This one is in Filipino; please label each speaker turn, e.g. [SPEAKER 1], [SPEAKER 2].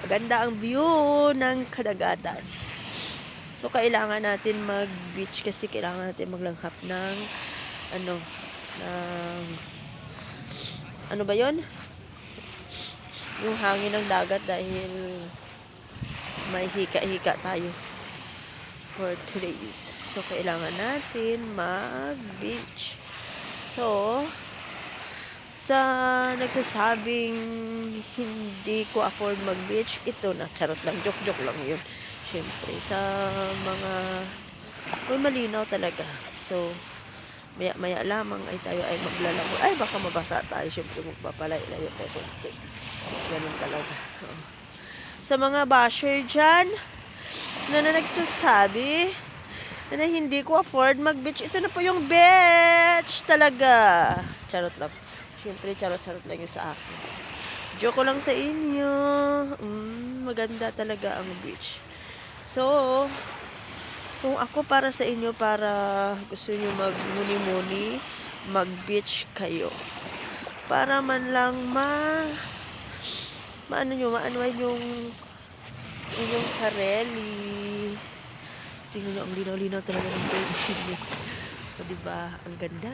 [SPEAKER 1] Maganda ang view ng kadagatan. So, kailangan natin mag-beach kasi kailangan natin maglanghap ng ano ba yon? Yung hangin ng dagat dahil may hika-hika tayo for 2 days. So, kailangan natin mag-beach. So, sa nagsasabing hindi ko afford mag-beach, ito na, charot lang, joke lang yun. Siyempre, sa mga may malinaw talaga. So, maya lamang ay tayo ay maglalangoy. Ay, baka mabasa tayo. Siyempre, magpapalayo tayo konti. Ganun talaga. Sa mga basher dyan, na nagsasabi na hindi ko afford mag-beach, ito na po yung beach talaga. Charot lang. Siyempre, charot lang yun sa akin. Joke ko lang sa inyo. Maganda talaga ang beach. So, kung ako para sa inyo, para gusto nyo mag-muni-muni, mag-beach kayo. Para man lang maanway yung inyong sarili. Tingnan nyo, ang linaw-linaw talaga ng tubig. O, diba? Ang ganda.